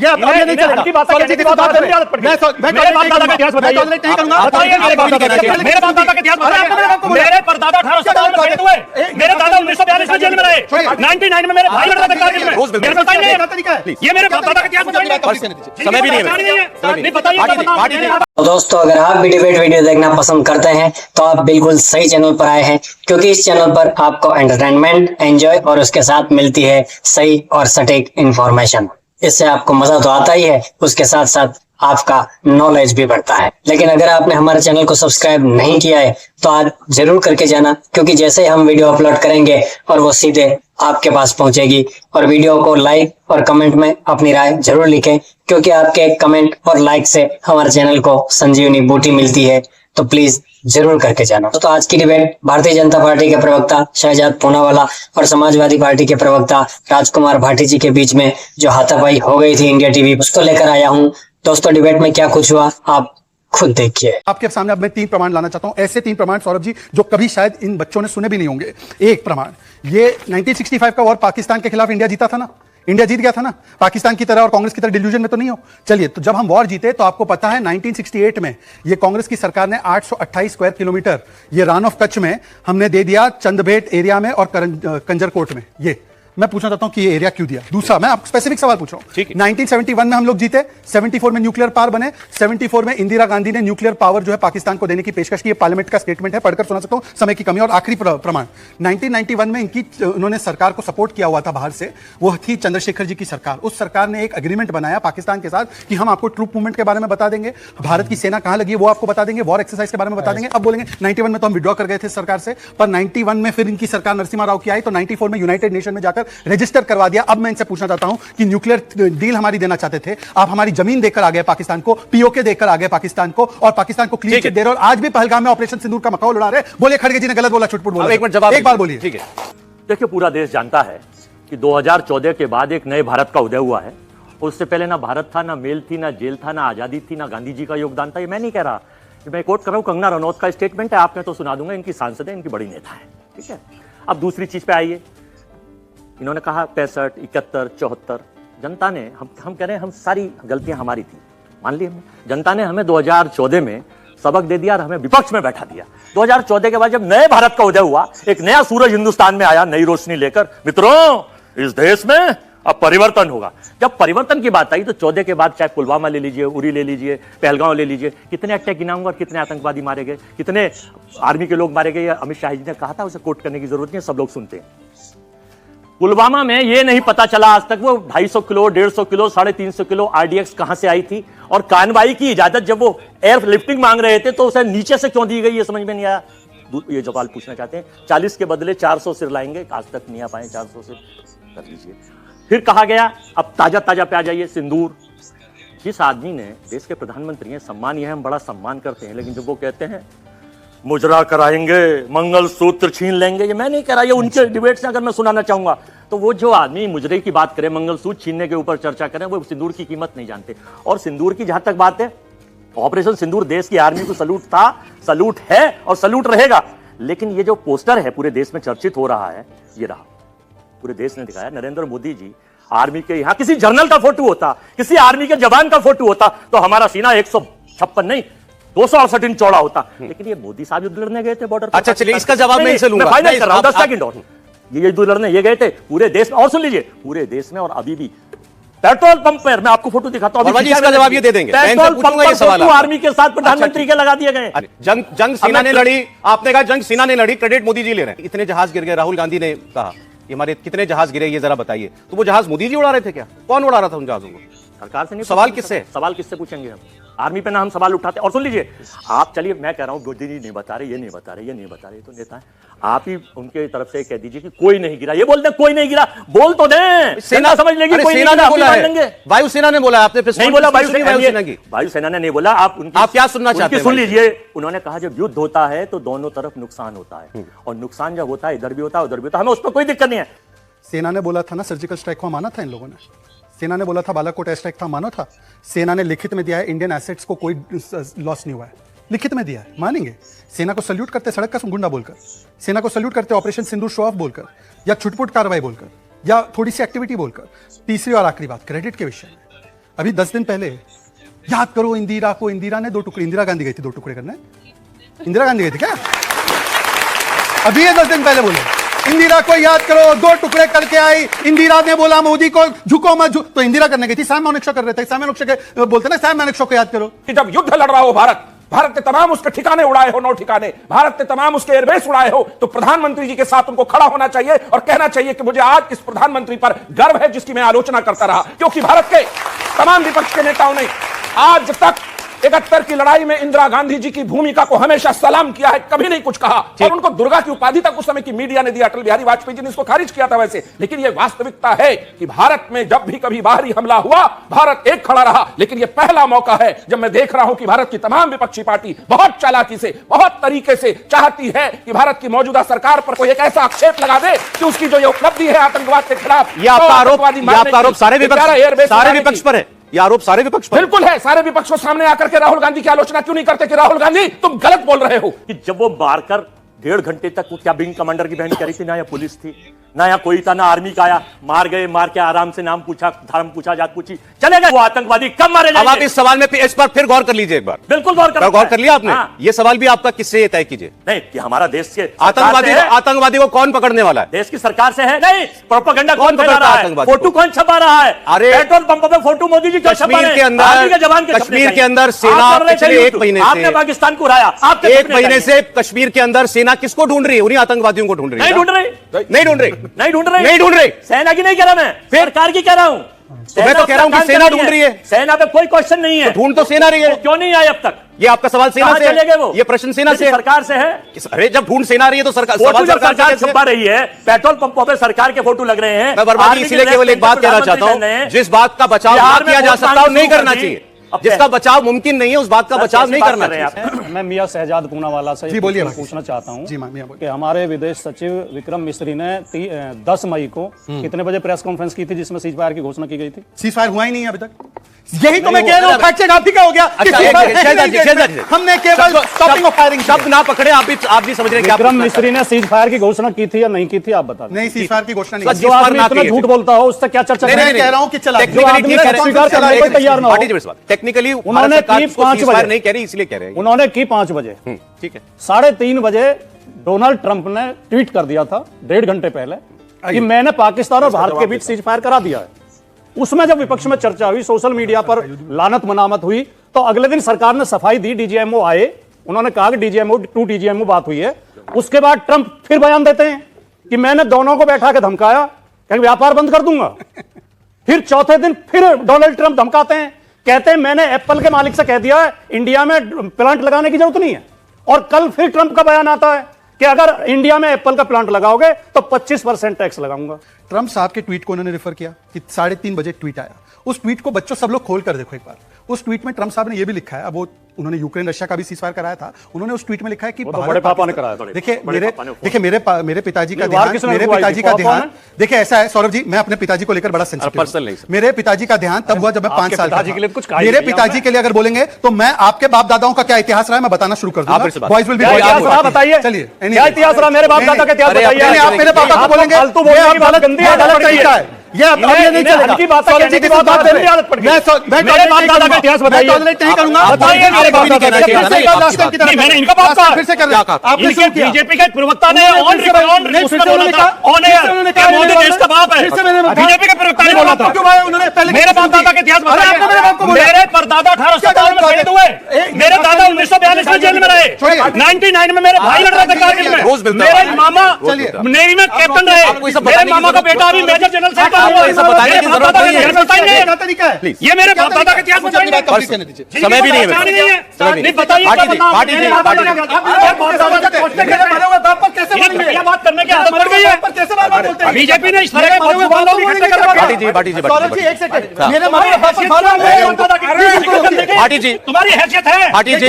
ये अब ये नहीं चलेगा। सॉलिसिटी की बात करें, मैं मेरे बाप दादा का इतिहास बताइए, नहीं करूंगा। बताइए मेरे बाप दादा का इतिहास बताइए। मेरे परदादा 1852 में हुए, मेरे दादा 1942 में जेल में रहे, 99 में मेरे भाई लड़ा था कारगिल में। मेरे बताइए, ये मेरे बाप दादा का इतिहास बताइए। समय भी नहीं बताइए। तो दोस्तों, अगर आप भी डिबेट वीडियो देखना पसंद करते हैं तो आप बिल्कुल सही चैनल पर आए हैं, क्योंकि इस चैनल पर आपको एंटरटेनमेंट, एंजॉय और उसके साथ मिलती है सही और सटीक इंफॉर्मेशन। इससे आपको मजा तो आता ही है, उसके साथ साथ आपका नॉलेज भी बढ़ता है। लेकिन अगर आपने हमारे चैनल को सब्सक्राइब नहीं किया है तो आज जरूर करके जाना, क्योंकि जैसे ही हम वीडियो अपलोड करेंगे और वो सीधे आपके पास पहुंचेगी। और वीडियो को लाइक और कमेंट में अपनी राय जरूर लिखें, क्योंकि आपके कमेंट और लाइक से हमारे चैनल को संजीवनी बूटी मिलती है। तो प्लीज जरूर करके जाना। तो आज की डिबेट भारतीय जनता पार्टी के प्रवक्ता शहजाद पूनावाला और समाजवादी पार्टी के प्रवक्ता राजकुमार भाटी जी के बीच में जो हाथापाई हो गई थी इंडिया टीवी, उसको लेकर आया हूँ। दोस्तों, डिबेट में क्या कुछ हुआ आप खुद देखिए। आपके सामने अब मैं 3 प्रमाण लाना चाहता हूं, ऐसे 3 प्रमाण सौरभ जी जो कभी शायद इन बच्चों ने सुने भी नहीं होंगे। एक प्रमाण, ये 1965 का वॉर पाकिस्तान के खिलाफ इंडिया जीता था ना, इंडिया जीत गया था ना, पाकिस्तान की तरह और कांग्रेस की तरह डिल्यूजन में तो नहीं हो। चलिए, तो जब हम वॉर जीते तो आपको पता है 1968 में ये कांग्रेस की सरकार ने 828 स्क्वायर किलोमीटर ये रान ऑफ कच्छ में हमने दे दिया, चंदभेट एरिया में और कंजरकोट में। ये मैं पूछना चाहता हूं कि ये एरिया क्यों दिया। दूसरा, मैं आपको स्पेसिफिक सवाल पूछ रहा हूं। 1971 में हम लोग जीते, 74 में न्यूक्लियर पावर बने, 74 में इंदिरा गांधी ने न्यूक्लियर पावर जो है पाकिस्तान को देने की पेशकश की। पार्लियामेंट का स्टेटमेंट है, पढ़कर सुना सकता हूं, समय की कमी। और आखिरी प्रमाण, 1991 में इनकी उन्होंने सरकार को सपोर्ट किया हुआ था बाहर से, वो थी चंद्रशेखर जी की सरकार। उस सरकार ने एक एग्रीमेंट बनाया पाकिस्तान के साथ कि हम आपको ट्रूप मूवमेंट के बारे में बता देंगे, भारत की सेना कहां लगी है वो आपको बता देंगे, वॉर एक्सरसाइज के बारे में बता देंगे। अब बोलेंगे 91 में तो हम विड्रॉ कर गए थे सरकार से, पर 91 में फिर इनकी सरकार नरसिम्हा राव की आई तो 94 में यूनाइटेड नेशन में जाकर रजिस्टर करवा दिया। अब मैं इनसे पूछना चाहता हूं कि न्यूक्लियर डील हमारी देना चाहते थे, आप हमारी जमीन देकर आ गए पाकिस्तान को, पीओके देकर आ गए पाकिस्तान को, और पाकिस्तान को क्लीन चिट दे रहे हो, और आज भी पहलगाम में ऑपरेशन सिंदूर का मकाऊ उड़ा रहे। बोले खड़गे जी ने गलत बोला, छुटपुट बोला। एक मिनट जवाब, एक बार बोलिए। ठीक है। देखिए, पूरा देश जानता है कि 2014 के बाद एक नए भारत का उदय हुआ है। उससे पहले ना भारत था, ना मेल थी, ना जेल था, ना आजादी थी, ना गांधी जी का योगदान था। ये मैं नहीं कह रहा, मैं कोट कर रहा हूं, कंगना रनौत का स्टेटमेंट है, आपने तो सुना दूंगा, इनकी सांसद है, इनकी बड़ी नेता है। ठीक है, अब दूसरी चीज पे आइए। इन्होंने कहा 65, 71, 74, जनता ने हम कह रहे हैं हम सारी गलतियां हमारी थी, मान ली हमने। जनता ने हमें 2014 में सबक दे दिया और हमें विपक्ष में बैठा दिया। 2014 के बाद जब नए भारत का उदय हुआ, एक नया सूरज हिंदुस्तान में आया नई रोशनी लेकर, मित्रों इस देश में अब परिवर्तन होगा। जब परिवर्तन की बात आई तो 14 के बाद चाहे पुलवामा ले लीजिए, उरी ले लीजिए, पहलगांव ले लीजिए, कितने अटैक गिनाऊंगा और कितने आतंकवादी मारे गए, कितने आर्मी के लोग मारे गए। अमित शाह जी ने कहा था, उसे कोट करने की जरूरत नहीं, सब लोग सुनते हैं। पुलवामा में यह नहीं पता चला आज तक वो 250 किलो, 150 किलो, 350 किलो आरडीएक्स कहां से आई थी, और कानवाई की इजाजत जब वो एयर लिफ्टिंग मांग रहे थे तो उसे नीचे से क्यों दी गई, ये समझ में नहीं आया। ये सवाल पूछना चाहते हैं। 40 के बदले 400 सिर लाएंगे, आज तक नहीं आ पाए, 400 से कर लीजिए। फिर कहा गया, अब ताजा ताजा पे आ जाइए, सिंदूर। जिस आदमी ने, देश के प्रधानमंत्री हैं, सम्मान यह हम बड़ा सम्मान करते हैं, लेकिन जब वो कहते हैं मुजरा कराएंगे, मंगल सूत्र छीन लेंगे, ये मैं नहीं कह रहा, ये उनके डिबेट से अगर मैं सुनाना चाहूंगा तो वो जो आदमी मुजरे की बात करे, मंगल सूत्र छीनने के ऊपर चर्चा करें, वो सिंदूर की कीमत नहीं जानते। और सिंदूर की जहां तक बात है, ऑपरेशन सिंदूर देश की आर्मी को सलूट था, सलूट है और सलूट रहेगा। लेकिन ये जो पोस्टर है पूरे देश में चर्चित हो रहा है, ये रहा, पूरे देश ने दिखाया। नरेंद्र मोदी जी आर्मी के, यहां किसी जनरल का फोटो होता, किसी आर्मी के जवान का फोटो होता तो हमारा सीना 156 नहीं 268 इंच चौड़ा होता। लेकिन ये मोदी साहब युद्ध लड़ने गए थे बॉर्डर। अच्छा चलिए, इसका जवाब मैं इनसे लूंगा। फाइनल कर रहा हूं, 10 सेकंड और। ये युद्ध लड़ने ये गए थे पूरे देश में, और सुन लीजिए, पूरे देश में और अभी भी पेट्रोल पंप पर, मैं आपको फोटो दिखाता हूं, इसका जवाब ये दे देंगे। पेट्रोल पंप पर फोटो आर्मी के साथ प्रधानमंत्री के लगा दिए गए। जंग सेना ने लड़ी, आपने कहा जंग सेना ने लड़ी, क्रेडिट मोदी जी ले रहे हैं। इतने जहाज गिर गए, राहुल गांधी ने कहा कि हमारे कितने जहाज गिरे, ये जरा बताइए। तो वो जहाज मोदी जी उड़ा रहे थे क्या? कौन उड़ा रहा था उन जहाजों को? सरकार से नहीं। सवाल किससे? सवाल किससे पूछेंगे हम? आर्मी पे ना हम सवाल उठाते। और सुन लीजिए, आप चलिए, मैं कह रहा हूं मोदी जी नहीं बता रहे, ये नहीं बता रहे, ये नहीं बता रहे, तो नेता है, आप ही उनके तरफ से कह दीजिए कि कोई नहीं गिरा। ये बोलते कोई नहीं गिरा, बोल तो दें, सेना समझ लेगी कोई सेना ने बोला है, वायुसेना ने बोला, आपने नहीं बोला वायुसेना ने नहीं बोला। आप क्या सुनना चाहते हैं? सुन लीजिए, उन्होंने कहा जब युद्ध होता है तो दोनों तरफ नुकसान होता है, और नुकसान जब होता है इधर भी होता है उधर भी होता है, हमें उस पर कोई दिक्कत नहीं है। सेना ने बोला था ना सर्जिकल स्ट्राइक को, माना था इन लोगों ने। सेना ने बोला था बालाकोट एयर स्ट्राइक था, माना था। सेना ने लिखित में दिया है, इंडियन एसेट्स को कोई लॉस नहीं हुआ है, लिखित में दिया है, मानेंगे। सेना को सल्यूट करते सड़क का गुंडा बोलकर, सेना को सल्यूट करते ऑपरेशन सिंदूर शो ऑफ बोलकर, या छुटपुट कार्रवाई बोलकर, या थोड़ी सी एक्टिविटी बोलकर। तीसरी और आखिरी बात क्रेडिट के विषय में, अभी 10 दिन पहले याद करो इंदिरा को, इंदिरा ने 2 टुकड़े, इंदिरा गांधी गई थी 2 टुकड़े करने, इंदिरा गांधी गई थी क्या? अभी ये 10 दिन पहले बोले इंदिरा को याद करो, 2 टुकड़े करके आई, इंदिरा ने बोला मोदी को झुको मत तो इंदिरा करने गई थी, सैम मानेकशॉ कर रहे थे, सैम मानेकशॉ के बोलते ना, सैम मानेकशॉ को याद करो। कि जब युद्ध लड़ रहा हो भारत ने तमाम उसके ठिकाने उड़ाए हो, 9 ठिकाने, भारत ने तमाम उसके एयरबेस उड़ाए हो, तो प्रधानमंत्री जी के साथ उनको खड़ा होना चाहिए और कहना चाहिए कि मुझे आज इस प्रधानमंत्री पर गर्व है जिसकी मैं आलोचना करता रहा, क्योंकि भारत के तमाम विपक्ष के नेताओं ने आज तक 71 की लड़ाई में इंदिरा गांधी जी की भूमिका को हमेशा सलाम किया है, कभी नहीं कुछ कहा, और उनको दुर्गा की उपाधि तक उस समय की मीडिया ने दी। अटल बिहारी वाजपेयी जी ने इसको खारिज किया था वैसे, लेकिन यह वास्तविकता है कि भारत में जब भी कभी बाहरी हमला हुआ भारत एक खड़ा रहा। लेकिन यह पहला मौका है जब मैं देख रहा हूं कि भारत की तमाम विपक्षी पार्टी बहुत चालाकी से, बहुत तरीके से चाहती है कि भारत की मौजूदा सरकार पर कोई एक ऐसा आक्षेप लगा दे कि उसकी जो ये उपलब्धि है आतंकवाद के खिलाफ, ये आपका आरोप सारे विपक्ष पर है, ये आरोप सारे विपक्ष पर। बिल्कुल है, सारे विपक्ष को सामने आकर के राहुल गांधी की आलोचना क्यों नहीं करते कि राहुल गांधी तुम गलत बोल रहे हो। कि जब वो मारकर 1.5 घंटे तक वो क्या विंग कमांडर की बहन कह रही थी, ना या पुलिस थी, ना या कोई था, ना आर्मी का आया, मार गए, मार के आराम से नाम पूछा, धर्म पूछा, जात पूछी, चले गए। वो आतंकवादी कब मारे जाएंगे? अब आप इस सवाल में इस पर फिर गौर कर लीजिए एक बार। बिल्कुल गौर कर लिया आपने? हाँ। ये सवाल भी आपका किससे तय कीजिए? नहीं कि हमारा देश के आतंकवादी को कौन पकड़ने वाला है? देश की सरकार से है। नहीं, प्रोपेगेंडा कौन फैला पकड़ता रहा है है? आतंकवादी फोटो कौन छपा रहा है? अरे पेट्रोल पंपों पे फोटो मोदी जी क्यों छपा रहे हैं? कश्मीर के अंदर सेना पिछले 1 महीने से, आपने पाकिस्तान को उड़ाया, आपके 1 महीने से कश्मीर के अंदर सेना किसको ढूंढ रही है? उन्हीं आतंकवादियों को ढूंढ रही है। नहीं ढूंढ रही, नहीं ढूंढ रही। सेना की नहीं कह रहा मैं, सरकार की कह रहा हूं। मैं तो कह रहा हूं कि सेना ढूंढ रही है। सेना पे कोई क्वेश्चन नहीं है, ढूंढ तो सेना रही है। क्यों नहीं आए अब तक? ये आपका सवाल सेना से चले गए वो? ये प्रश्न सेना से, सरकार से है। अरे जब ढूंढ सेना रही है तो सरकार, फोटो जब सरकार छपा रही है, पेट्रोल पंपों पे सरकार के फोटो लग रहे हैं। मैं बर्बादी इसलिए केवल एक बात कहना चाहता हूं, जिस बात का बचाव ना किया जा सकता वो नहीं करना चाहिए, जिसका बचाव मुमकिन नहीं है उस बात का बचाव नहीं करना चाहिए। मैं मियां शहजाद पूनावाला से जी बोलिए पूछना चाहता हूं जी मियां बोलिए। कि हमारे विदेश सचिव विक्रम मिस्री ने 10 मई को कितने बजे प्रेस कॉन्फ्रेंस की थी जिसमें सीज फायर की घोषणा की गई थी? सीज फायर हुआ ही नहीं है अभी तक। यही तो मैं कह रहा हूं, फैक्ट चेक आप भी का हो गया। हमने केवल स्टॉपिंग ऑफ फायरिंग शब्द ना पकड़े। आप भी समझ रहे हैं विक्रम मिस्री ने सीज फायर की घोषणा की थी या नहीं की थी? आप बता दें। नहीं, सीज फायर की घोषणा नहीं। जो आदमी इतना झूठ बोलता हो उससे क्या चर्चा? नहीं, कह रहा हूं कि चला टेक्निकली उन्होंने की 5 बजे नहीं कह रही, इसलिए कह रहे हैं। उन्होंने की 5 बजे, ठीक है। 3:30 बजे डोनाल्ड ट्रंप ने ट्वीट कर दिया था 1.5 घंटे पहले कि मैंने पाकिस्तान और भारत के बीच सीज फायर करा दिया है। उसमें जब विपक्ष में चर्चा हुई, सोशल मीडिया पर लानत मनामत हुई, तो अगले दिन सरकार ने सफाई दी, डीजीएमओ आए, उन्होंने कहा कि टू डीजीएमओ बात हुई है। उसके बाद ट्रंप फिर बयान देते हैं कि मैंने दोनों को बैठा के धमकाया कि व्यापार बंद कर दूंगा। फिर चौथे दिन फिर डोनाल्ड ट्रंप धमकाते हैं, कहते हैं मैंने एप्पल के मालिक से कह दिया है इंडिया में प्लांट लगाने की जरूरत नहीं है। और कल फिर ट्रंप का बयान आता है कि अगर इंडिया में एप्पल का प्लांट लगाओगे तो 25% टैक्स लगाऊंगा। ट्रंप साहब के ट्वीट को उन्होंने रेफर किया कि 3:30 बजे ट्वीट आया। उस ट्वीट को बच्चों सब लोग खोल कर देखो एक बार। उस ट्वीट में ट्रंप साहब ने यह भी लिखा है, अब वो उन्होंने यूक्रेन रशिया का भी सीज फायर कराया था, उन्होंने उस ट्वीट में लिखा है कि बड़े पापा ने कराया था। देखिए मेरे पिताजी का ध्यान, देखिए ऐसा है सौरभ जी, मैं अपने पिताजी को लेकर बड़ा सेंसिटिव हूं। मेरे पिताजी का ध्यान तब हुआ जब मैं 5 साल पिताजी के लिए कुछ मेरे पिताजी के लिए अगर बोलेंगे तो मैं आपके बाप दादाओं का क्या इतिहास रहा है मैं बताना शुरू कर दूंगा। बॉयज विल बी बताइए, चलिए क्या इतिहास रहा मेरे बाप दादा का इतिहास बताइए। आप मेरे पापा को बोलेंगे फालतू बोलने की बात गंदी है, गलत तरीका है। ये अब ये नहीं चलेगा। की बात है कि बात करने की आदत पड़ गई। मैं मेरे बाप दादा का इतिहास बताइए। मैं टॉलरेट नहीं करूंगा। बताइए मेरे बाप दादा का इतिहास। मैंने इनका बात कहा फिर से कर रहा आपने इनके बीजेपी के प्रवक्ता ने ऑन उसमें बोला था, ऑन एयर मोदी देश का बाप है। बीजेपी के प्रवक्ता ने बोला था मेरे बाप दादा का इतिहास बताइए। मेरे परदादा 1857 में शहीद हुए, मेरे दादा 1942 में जेल में रहे, 99 में मेरे भाई लड़ रहे थे कारगिल में, मेरे मामा नेवी में कैप्टन रहे, मेरे मामा का बेटा अभी मेजर जनरल साहब ये मेरे बाप दादा का इतिहास बताइए। समय भी नहीं है, नहीं बताइए बात करने की आदत पड़ गई है बीजेपी ने इस तरह भाटी जी तुम्हारी हैसियत है भाटी जी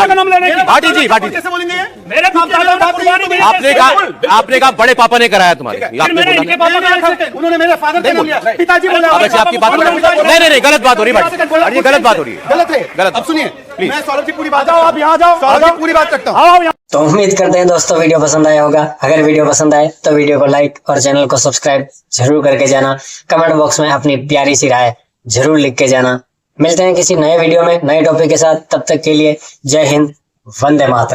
नाम लेने की। भाटी जी भाटी जी मेरे बाप दादा का कुर्बानी दी है। आपने कहा बड़े पापा ने कराया तुम्हारे, मैंने इनके पापा का उन्होंने मेरे फादर का नाम लिया, पिताजी बोला। आपकी बात नहीं गलत बात हो रही है, गलत बात हो रही है, गलत है, गलत। अब सुनिए मैं सौरभ जी पूरी बात जाओ, आप यहाँ जाओ, सौरभ जी पूरी बात करता हूँ। तो उम्मीद करते हैं दोस्तों वीडियो पसंद आया होगा। अगर वीडियो पसंद आए तो वीडियो को लाइक और चैनल को सब्सक्राइब जरूर करके जाना। कमेंट बॉक्स में अपनी प्यारी सी राय जरूर लिख के जाना। मिलते हैं किसी नए वीडियो में नए टॉपिक के साथ, तब तक के लिए जय हिंद, वंदे मातरम।